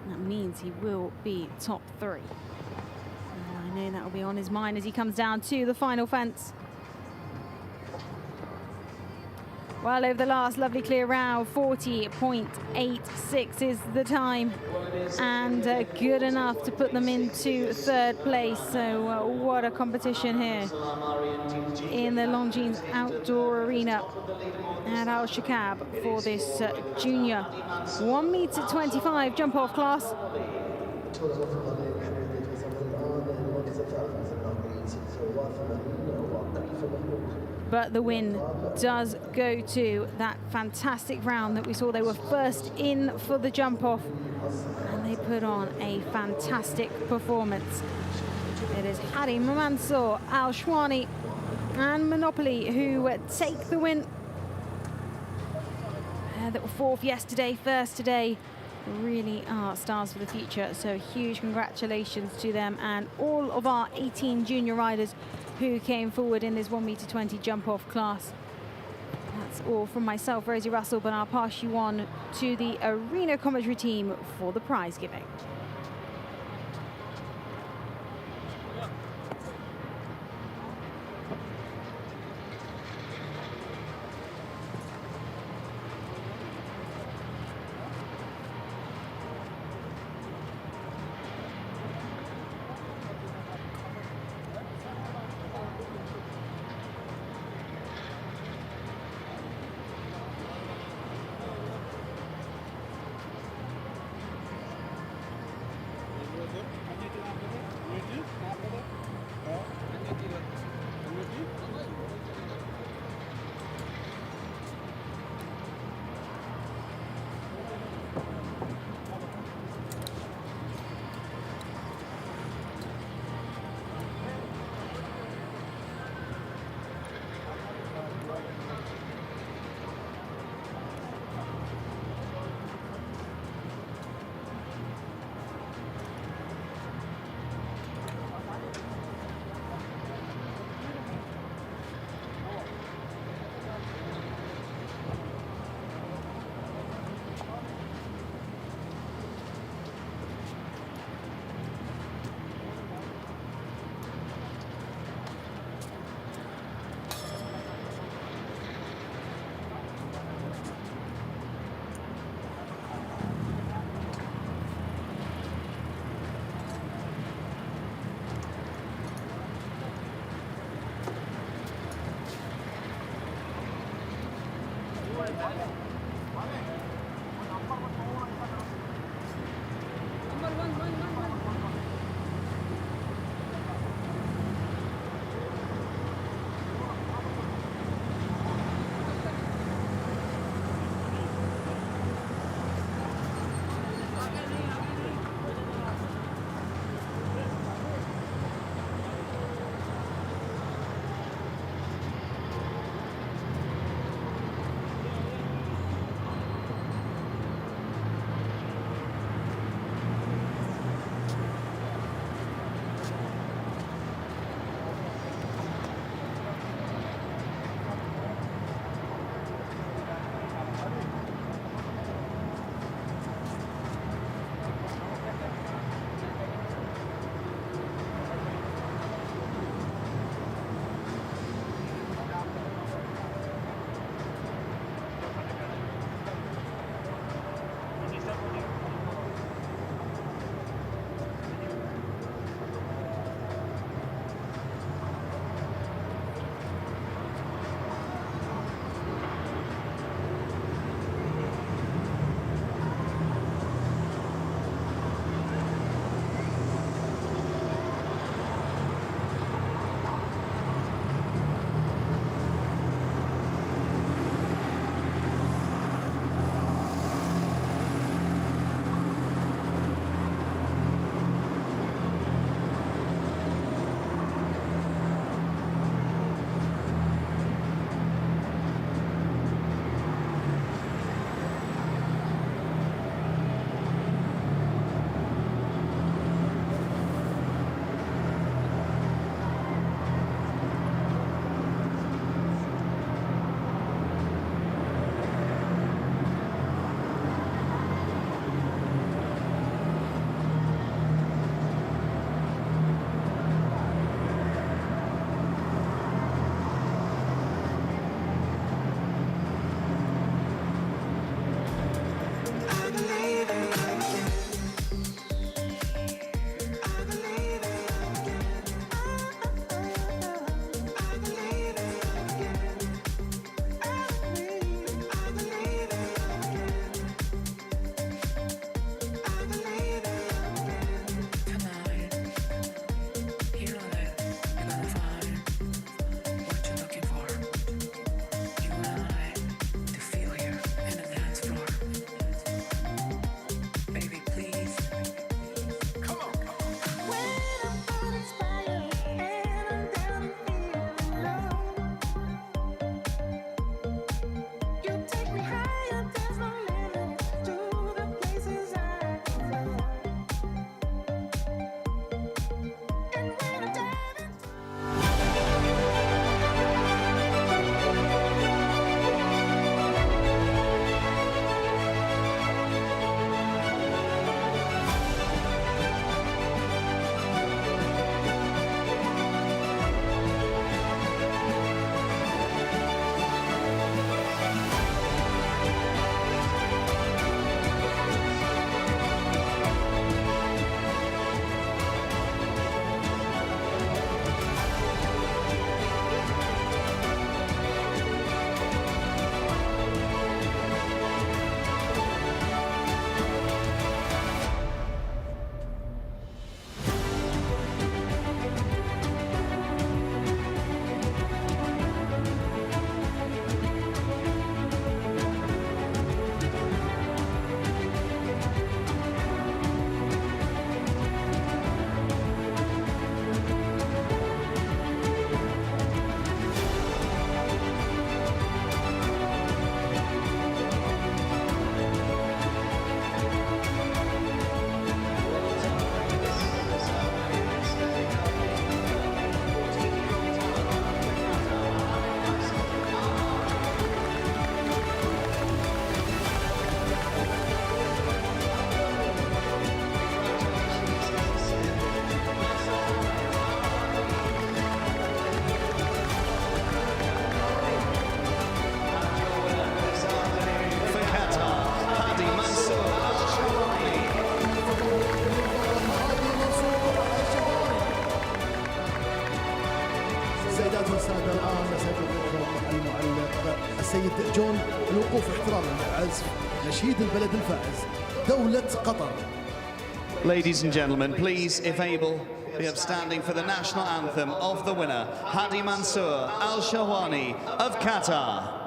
that means he will be top 3. I know that will be on his mind as he comes down to the final fence. Well, over the last lovely clear round, 40.86 is the time, and good enough to put them into 3rd place. So what a competition here in the Longines Outdoor Arena at Alshaqab for this junior 1m25 jump off class. But the win does go to that fantastic round that we saw. They were first in for the jump off, and they put on a fantastic performance. It is Hadi Mansour, Al Shwani and Monopoly who take the win. That were 4th yesterday, 1st today. Really are stars for the future, so huge congratulations to them and all of our 18 junior riders who came forward in this 1m20 jump off class. That's all from myself, Rosie Russell, but I'll pass you on to the arena commentary team for the prize giving.
السيد جون الوقوف احتراما لعزف نشيد البلد الفائز دولة قطر.
Ladies and gentlemen, please, if able, be upstanding for the national anthem of the winner, Hadi Mansour Al-Shawani of Qatar.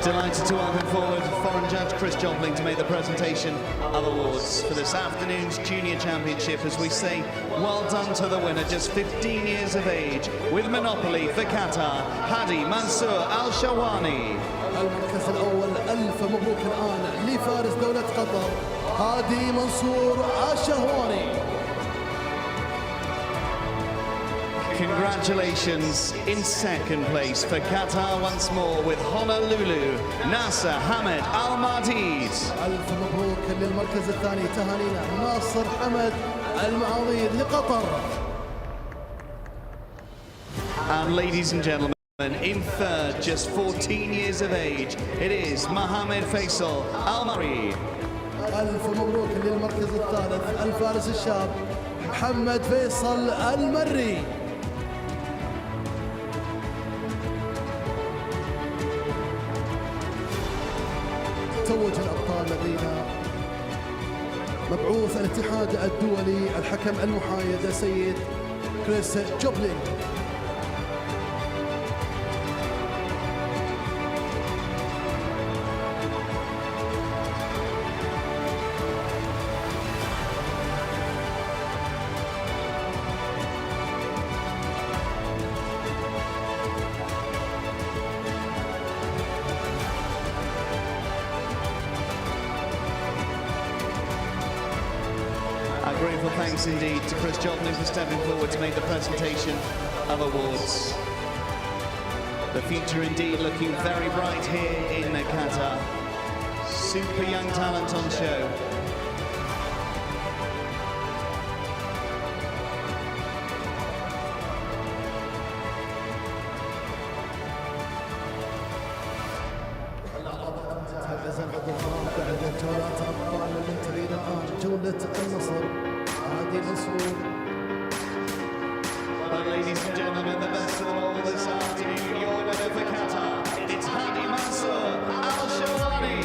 Delighted to welcome forward foreign judge Chris Jobling to make the presentation of awards for this afternoon's Junior Championship. As we say, well done to the winner, just 15 years of age, with Monopoly for Qatar, Hadi Mansour Al-Shawani.
المركز الأول ألف مبروك الآن لفارس دولة قطر هادي منصور الشهواني.
Congratulations in second place for Qatar once more with Honolulu, Nasser Hamad Al-Madid.
ألف مبروك للمركز الثاني تهانينا ناصر حمد المعاضيد لقطر.
And ladies and gentlemen, in third, just 14 years of age, it is Mohammed Faisal Al-Mari.
ألف مبروك للمركز الثالث الفارس الشاب محمد فيصل المري. توج الأبطال لدينا مبعوث الاتحاد الدولي الحكم المحايد السيد كريس جوبلين.
Grateful thanks indeed to Chris Jobling for stepping forward to make the presentation of awards. The future indeed looking very bright here in Qatar. Super young talent on show. Well, ladies and gentlemen, the best of them all this afternoon, your winner for Qatar, it's Hadi Mansour Al-Shawani.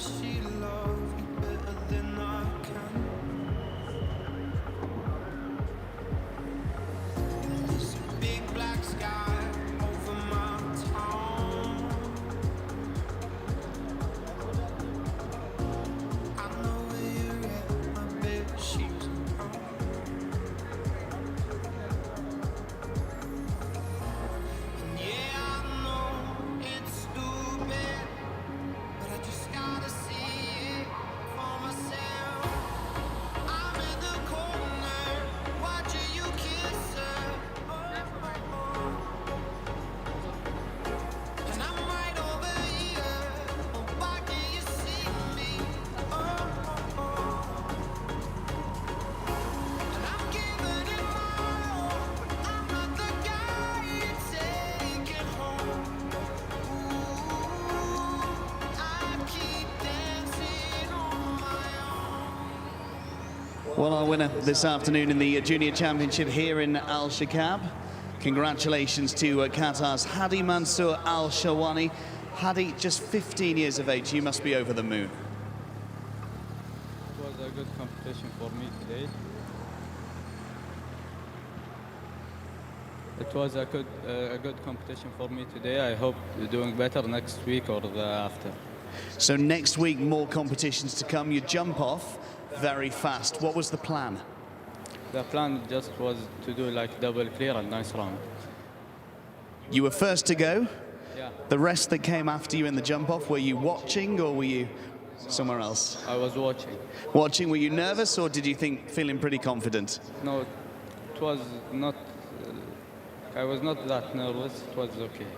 she loves me better than I can. There's a big black sky over my town. I know where you're at, I bet she's around. And yeah, I know it's stupid, but I just gotta see it for myself. I'm in the corner, watching you kiss her. And I'm right over here. Oh, why can't you see me? And I'm giving it my all, but I'm not the guy you take it home. Ooh, I keep dancing on my own.
Well, our winner this afternoon in the Junior Championship here in Alshaqab. Congratulations to Qatar's Hadi Mansour Al-Shawani. Hadi, just 15 years of age, you must be over the moon.
It was a good competition for me today. It was a good competition for me today. I hope you're doing better next week or the after.
So next week, more competitions to come. You jump off very fast. What was the plan?
The plan just was to do like double clear and nice round.
You were first to go.
Yeah.
The rest that came after you in the jump off, were you watching or were you somewhere else?
I was watching.
Watching, were you nervous or did you feeling pretty confident?
No, it was not. I was not that nervous. It was okay.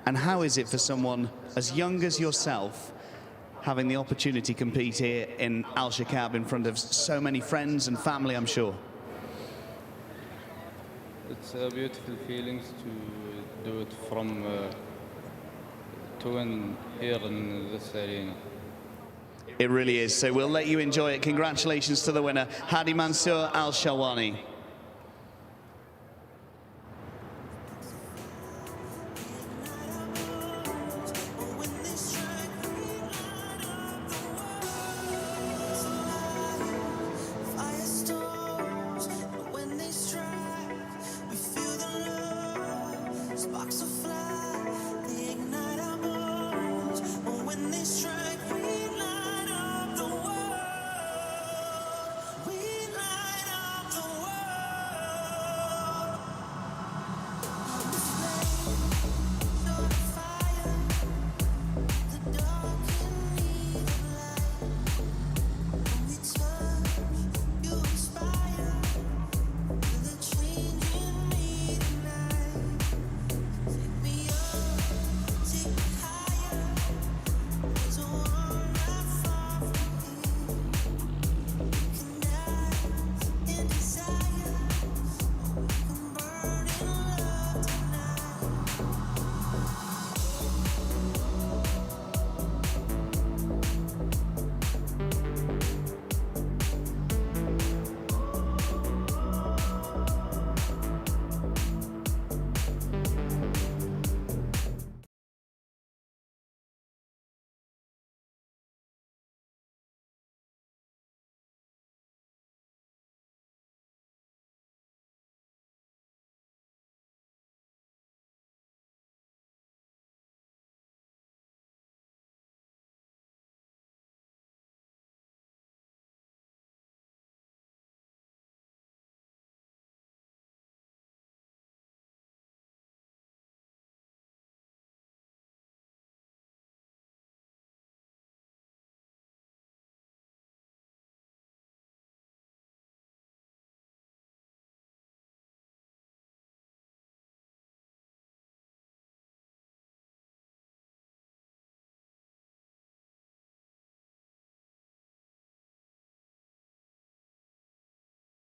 And how is it for someone as young as yourself having the opportunity to compete here in Alshaqab in front of so many friends and family, I'm sure?
It's a beautiful feeling to do it from to win here in this arena.
It really is. So we'll let you enjoy it. Congratulations to the winner, Hadi Mansour Al-Shawani.